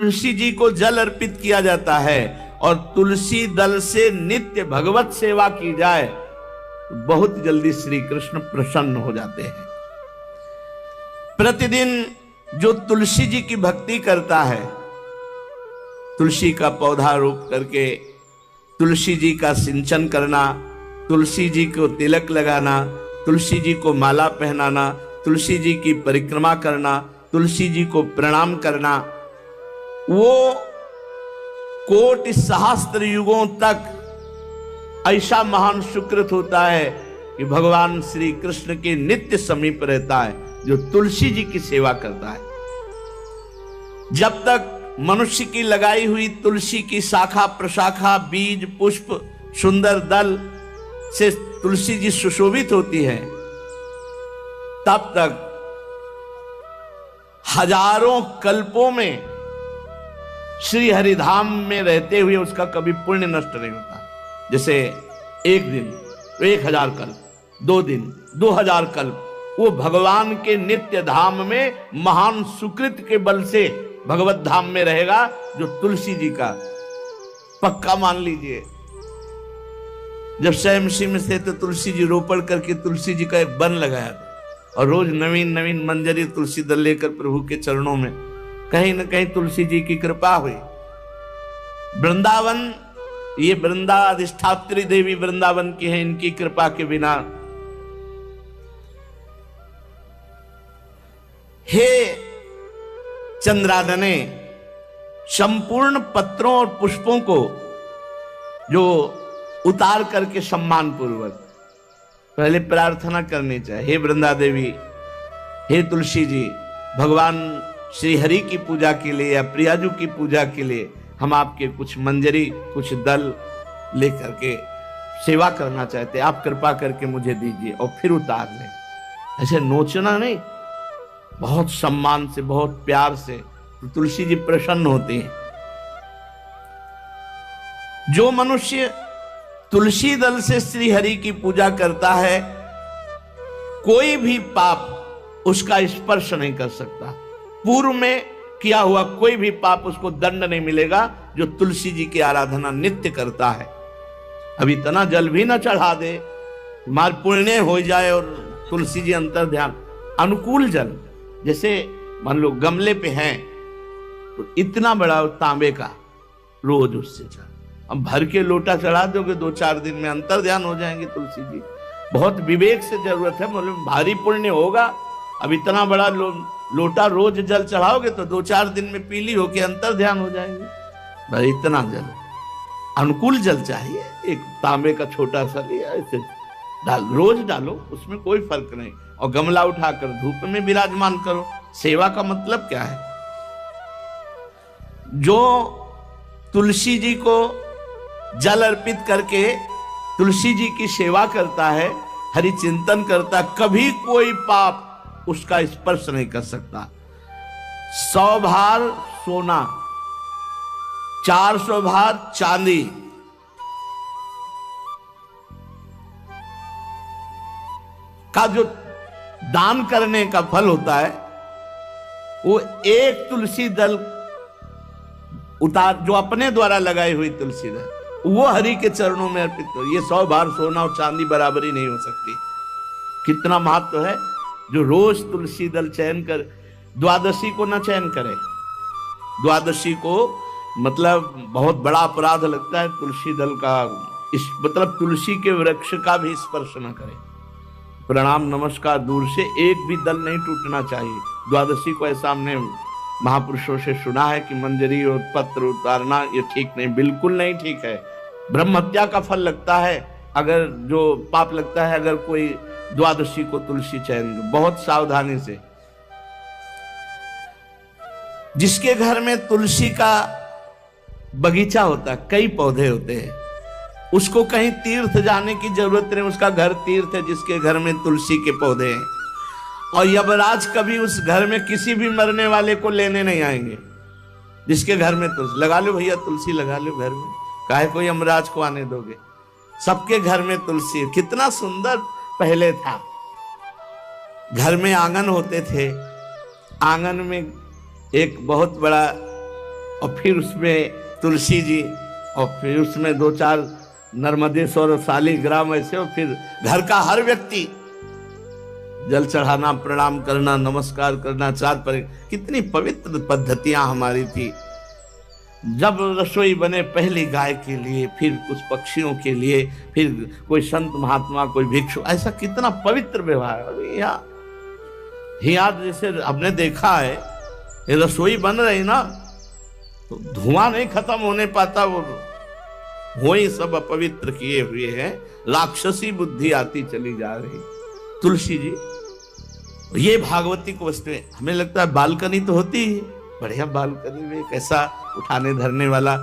तुलसी जी को जल अर्पित किया जाता है और तुलसी दल से नित्य भगवत सेवा की जाए तो बहुत जल्दी श्री कृष्ण प्रसन्न हो जाते हैं। प्रतिदिन जो तुलसी जी की भक्ति करता है, तुलसी का पौधा रोप करके तुलसी जी का सिंचन करना, तुलसी जी को तिलक लगाना, तुलसी जी को माला पहनाना, तुलसी जी की परिक्रमा करना, तुलसी जी को प्रणाम करना, वो कोटि सहस्त्र युगों तक ऐसा महान सुकृत होता है कि भगवान श्री कृष्ण के नित्य समीप रहता है जो तुलसी जी की सेवा करता है। जब तक मनुष्य की लगाई हुई तुलसी की शाखा प्रशाखा बीज पुष्प सुंदर दल से तुलसी जी सुशोभित होती है, तब तक हजारों कल्पों में श्री हरिधाम में रहते हुए उसका कभी पुण्य नष्ट नहीं होता। जैसे एक दिन तो 1000 कल्प, 2 दिन 2000 कल्प, वो भगवान के नित्य धाम में महान सुकृत के बल से भगवत धाम में रहेगा, जो तुलसी जी का पक्का मान लीजिए। जब स्वयं में से तो तुलसी जी रोपण करके तुलसी जी का एक वन लगाया था और रोज नवीन नवीन मंजरी तुलसी दल लेकर प्रभु के चरणों में, कहीं न कहीं तुलसी जी की कृपा हुई। वृंदावन, ये वृंदा अधिष्ठात्री देवी वृंदावन की है, इनकी कृपा के बिना हे चंद्रादने संपूर्ण पत्रों और पुष्पों को जो उतार करके सम्मान पूर्वक पहले प्रार्थना करनी चाहिए, हे वृंदा देवी, हे तुलसी जी, भगवान श्री हरि की पूजा के लिए या प्रियाजू की पूजा के लिए हम आपके कुछ मंजरी कुछ दल लेकर के सेवा करना चाहते हैं, आप कृपा करके मुझे दीजिए, और फिर उतार लें। ऐसे नोचना नहीं, बहुत सम्मान से बहुत प्यार से, तो तुलसी जी प्रसन्न होती हैं। जो मनुष्य तुलसी दल से श्री हरि की पूजा करता है, कोई भी पाप उसका स्पर्श नहीं कर सकता। पूर्व में किया हुआ कोई भी पाप उसको दंड नहीं मिलेगा जो तुलसी जी की आराधना नित्य करता है। अब इतना जल भी ना चढ़ा दे, मार पुण्य हो जाए और तुलसी जी अंतर ध्यान, अनुकूल जल, जैसे मान लो गमले पे हैं तो इतना बड़ा तांबे का रोज उससे चढ़, अब भर के लोटा चढ़ा दोगे 2-4 दिन में अंतर ध्यान हो जाएंगे तुलसी जी। बहुत विवेक से जरूरत है, मतलब भारी पुण्य होगा। अब इतना बड़ा लोटा रोज जल चढ़ाओगे तो 2-4 दिन में पीली होके अंतर ध्यान हो जाएंगे। भाई इतना जल, अनुकूल जल चाहिए, एक तांबे का छोटा सा लिया, ऐसे डाल, रोज डालो, उसमें कोई फर्क नहीं, और गमला उठाकर धूप में विराजमान करो। सेवा का मतलब क्या है? जो तुलसी जी को जल अर्पित करके तुलसी जी की सेवा करता है, हरि चिंतन करता, कभी कोई पाप उसका स्पर्श नहीं कर सकता। 100 भार सोना, 400 भार चांदी, का जो दान करने का फल होता है, वो एक तुलसी दल उतार, जो अपने द्वारा लगाई हुई तुलसी दल, वो हरि के चरणों में अर्पित हो। ये 100 भार सोना और चांदी बराबरी नहीं हो सकती। कितना महत्व है। जो रोज तुलसी दल चयन कर, द्वादशी को ना चयन करे, द्वादशी को मतलब बहुत बड़ा अपराध लगता है तुलसी दल का, इस मतलब तुलसी के वृक्ष का भी स्पर्श न करे। प्रणाम नमस्कार दूर से, एक भी दल नहीं टूटना चाहिए। द्वादशी को ऐसा हमने महापुरुषों से सुना है कि मंजरी और पत्र उतारना ये ठीक नहीं, बिल्कुल नहीं ठीक है। ब्रह्म हत्या का फल लगता है, अगर जो पाप लगता है अगर कोई द्वादशी को तुलसी चयन, बहुत सावधानी से। जिसके घर में तुलसी का बगीचा होता है, कई पौधे होते हैं, उसको कहीं तीर्थ जाने की जरूरत नहीं, उसका घर तीर्थ है जिसके घर में तुलसी के पौधे हैं। और यमराज कभी उस घर में किसी भी मरने वाले को लेने नहीं आएंगे। जिसके घर में तुलसी, लगा लो भैया तुलसी लगा लो घर में, काहे को यमराज को आने दोगे? सबके घर में तुलसी। कितना सुंदर पहले था, घर में आंगन होते थे, आंगन में एक बहुत बड़ा और फिर उसमें तुलसी जी, और फिर उसमें 2-4 नर्मदेश्वर शालिग्राम ऐसे, और फिर घर का हर व्यक्ति जल चढ़ाना, प्रणाम करना, नमस्कार करना, चार पर। कितनी पवित्र पद्धतियां हमारी थी। जब रसोई बने पहली गाय के लिए, फिर कुछ पक्षियों के लिए, फिर कोई संत महात्मा, कोई भिक्षु, ऐसा कितना पवित्र व्यवहार। अभी यहाँ जैसे हमने देखा है, ये रसोई बन रही ना तो धुआं नहीं खत्म होने पाता, वो ही सब अपवित्र किए हुए हैं, राक्षसी बुद्धि आती चली जा रही। तुलसी जी, ये भागवती को वस्तु हमें लगता है बालकनी तो होती है, बढ़िया बालकनी में कैसा उठाने धरने वाला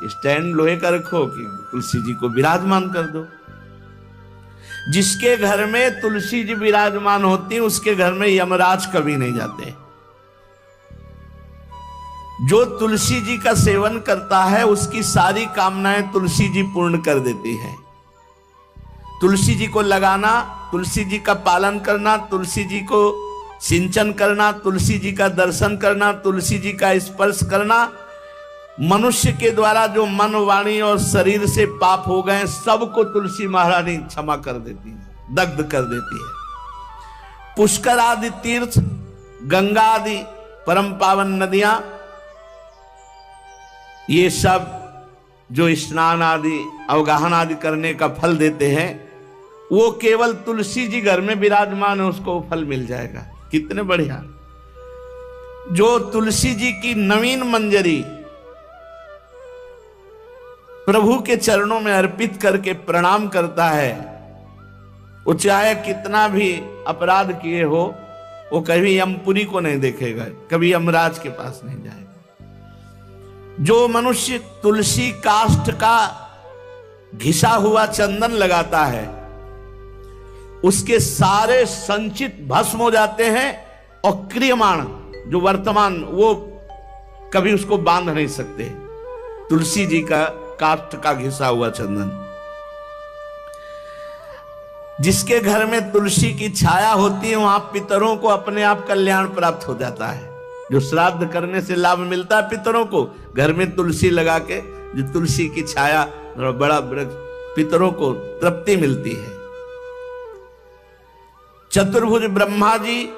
स्टैंड लोहे का रखो कि तुलसी जी को विराजमान कर दो। जिसके घर में तुलसी जी विराजमान होती, उसके घर में यमराज कभी नहीं जाते। जो तुलसी जी का सेवन करता है, उसकी सारी कामनाएं तुलसी जी पूर्ण कर देती है। तुलसी जी को लगाना, तुलसी जी का पालन करना, तुलसी जी को सिंचन करना, तुलसी जी का दर्शन करना, तुलसी जी का स्पर्श करना, मनुष्य के द्वारा जो मन, वाणी और शरीर से पाप हो गए, सबको तुलसी महारानी क्षमा कर देती है, दग्ध कर देती है। पुष्कर आदि तीर्थ, गंगा आदि परम पावन नदियां, ये सब जो स्नान आदि, अवगाहन आदि करने का फल देते हैं, वो केवल तुलसी जी घर में विराजमान है, उसको फल मिल जाएगा। कितने बढ़िया। जो तुलसी जी की नवीन मंजरी प्रभु के चरणों में अर्पित करके प्रणाम करता है, वो चाहे कितना भी अपराध किए हो, वो कभी यमपुरी को नहीं देखेगा, कभी यमराज के पास नहीं जाएगा। जो मनुष्य तुलसी काष्ठ का घिसा हुआ चंदन लगाता है, उसके सारे संचित भस्म हो जाते हैं, और क्रियमाण जो वर्तमान, वो कभी उसको बांध नहीं सकते। तुलसी जी का काष्ठ का घिसा हुआ चंदन, जिसके घर में तुलसी की छाया होती है, वहां पितरों को अपने आप कल्याण प्राप्त हो जाता है। जो श्राद्ध करने से लाभ मिलता है पितरों को, घर में तुलसी लगा के, जो तुलसी की छाया, बड़ा वृक्ष, पितरों को तृप्ति मिलती है। चतुर्भुज ब्रह्मा जी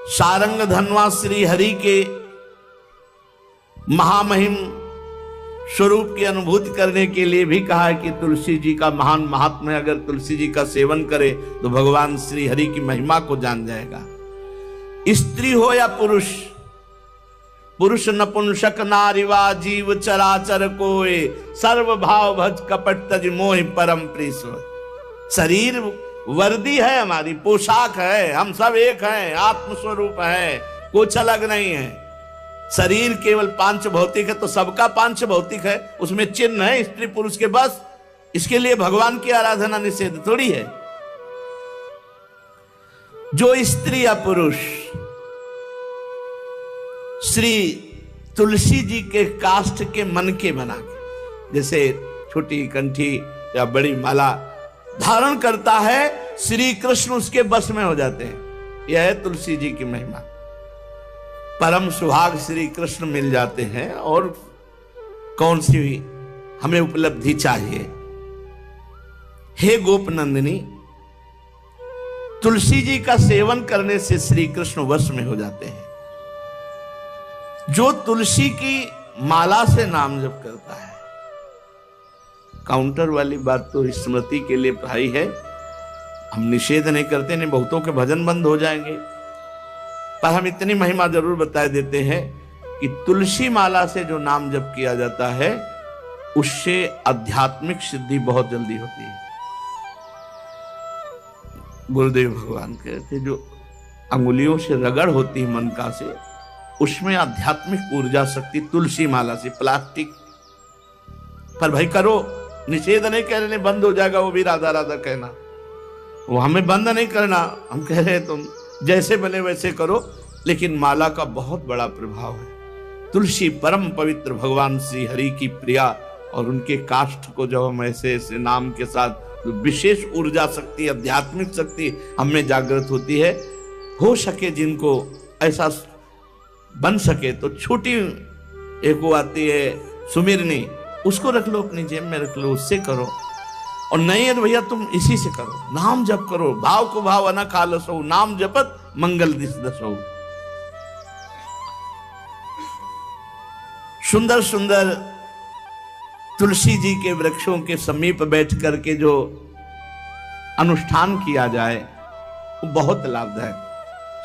सारंग धनवा श्री हरि के महामहिम स्वरूप की अनुभूति करने के लिए भी कहा है कि तुलसी जी का महान महात्म्य है। अगर तुलसी जी का सेवन करे तो भगवान श्री हरि की महिमा को जान जाएगा। स्त्री हो या पुरुष, पुरुष नपुंसक नारीवा जीव चराचर कोय, सर्व भाव भज कपट तज मोहि परम प्रीश्वर। शरीर वर्दी है, हमारी पोशाक है, हम सब एक हैं, आत्मस्वरूप है, कुछ अलग नहीं है। शरीर केवल पांच भौतिक है तो सबका पांच भौतिक है, उसमें चिन्ह है स्त्री पुरुष के, बस इसके लिए भगवान की आराधना निषेध थोड़ी है। जो स्त्री या पुरुष श्री तुलसी जी के काष्ठ के मन के बना के, जैसे छोटी कंठी या बड़ी माला धारण करता है, श्री कृष्ण उसके बस में हो जाते हैं। यह है तुलसी जी की महिमा। परम सुहाग श्री कृष्ण मिल जाते हैं, और कौन सी हमें उपलब्धि चाहिए। हे गोप नंदिनी, तुलसी जी का सेवन करने से श्री कृष्ण वश में हो जाते हैं। जो तुलसी की माला से नाम जप करता है, काउंटर वाली बात तो स्मृति के लिए भाई है, हम निषेध नहीं करते, नहीं बहुतों के भजन बंद हो जाएंगे, पर हम इतनी महिमा जरूर बता देते हैं कि तुलसी माला से जो नाम जप किया जाता है, उससे आध्यात्मिक सिद्धि बहुत जल्दी होती है। गुरुदेव भगवान कहते, जो अंगुलियों से रगड़ होती है मन का से, उसमें आध्यात्मिक ऊर्जा शक्ति तुलसी माला से। प्लास्टिक पर भाई करो, निषेध नहीं कह रहे, बंद हो जाएगा वो भी राधा राधा कहना, वो हमें बंद नहीं करना। हम कह रहे हैं तुम जैसे बने वैसे करो, लेकिन माला का बहुत बड़ा प्रभाव है। तुलसी परम पवित्र भगवान श्री हरि की प्रिया, और उनके काष्ठ को जब हम ऐसे ऐसे नाम के साथ, तो विशेष ऊर्जा शक्ति, आध्यात्मिक शक्ति हमें जागृत होती है। हो सके जिनको ऐसा बन सके तो छोटी एक वो आती है सुमिरनी, उसको रख लो अपनी जेब में रख लो, उससे करो। और नहीं है तो भैया तुम इसी से करो, नाम जप करो, भाव को भाव अना खालसो, नाम जपत मंगल दिस दसो। सुंदर सुंदर तुलसी जी के वृक्षों के समीप बैठ करके जो अनुष्ठान किया जाए वो बहुत लाभदायक।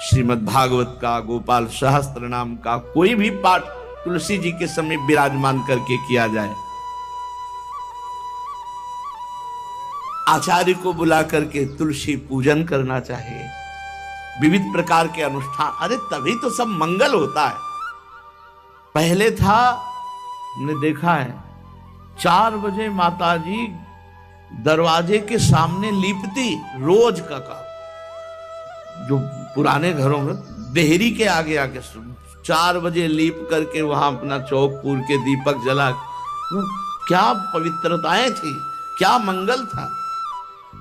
श्रीमद् भागवत का, गोपाल सहस्त्र नाम का कोई भी पाठ तुलसी जी के समीप विराजमान करके किया जाए, आचार्य को बुला करके तुलसी पूजन करना चाहिए, विविध प्रकार के अनुष्ठान, अरे तभी तो सब मंगल होता है। पहले था, हमने देखा है, 4 बजे माताजी दरवाजे के सामने लीपती, रोज का काम। जो पुराने घरों में देहरी के आगे आके 4 बजे लीप करके वहां अपना चौक पूर के दीपक जला, क्या पवित्रताएं थी, क्या मंगल था।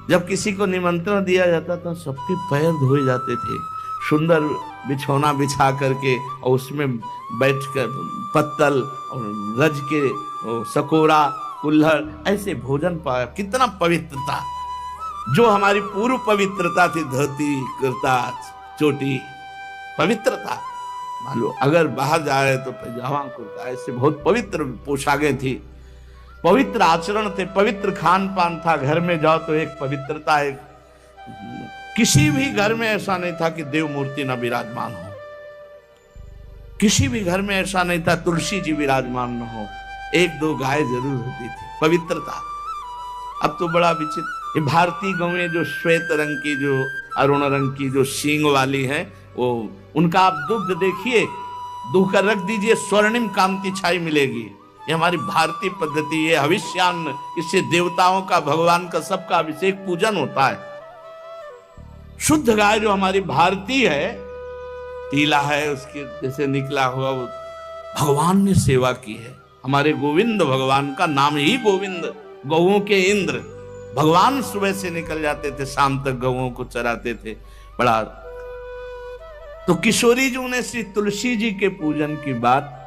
जब किसी को निमंत्रण दिया जाता था सबके पैर धोए जाते थे, सुंदर बिछौना बिछा करके और उसमें बैठकर पत्तल और रज के सकोरा कुल्हड़ ऐसे भोजन पाया, कितना पवित्रता। जो हमारी पूर्व पवित्रता थी, धोती कुर्ता चोटी, पवित्रता। मान लो अगर बाहर जा रहे तो पैजामा कुर्ता, ऐसे बहुत पवित्र पोशाकें थी, पवित्र आचरण थे, पवित्र खान पान था। घर में जाओ तो एक पवित्रता है। किसी भी घर में ऐसा नहीं था कि देव मूर्ति न विराजमान हो, किसी भी घर में ऐसा नहीं था तुलसी जी विराजमान न हो, 1-2 गाय जरूर होती थी, पवित्रता। अब तो बड़ा विचित्र, ये भारतीय गौएं जो श्वेत रंग की, जो अरुण रंग की, जो सींग वाली है, वो उनका आप दुग्ध देखिए, दूह कर रख दीजिए, स्वर्णिम कांति छाई मिलेगी। ये हमारी भारतीय पद्धति, ये हविष्यान्न, इससे देवताओं का, भगवान का, सबका अभिषेक पूजन होता है। शुद्ध गाय जो हमारी भारतीय है, तीला है उसके जैसे निकला हुआ, वो भगवान ने सेवा की है। हमारे गोविंद भगवान का नाम ही गोविंद, गौओं के इंद्र। भगवान सुबह से निकल जाते थे, शाम तक गौओं को चराते थे। बड़ा तो किशोरी जी ने श्री तुलसी जी के पूजन की बात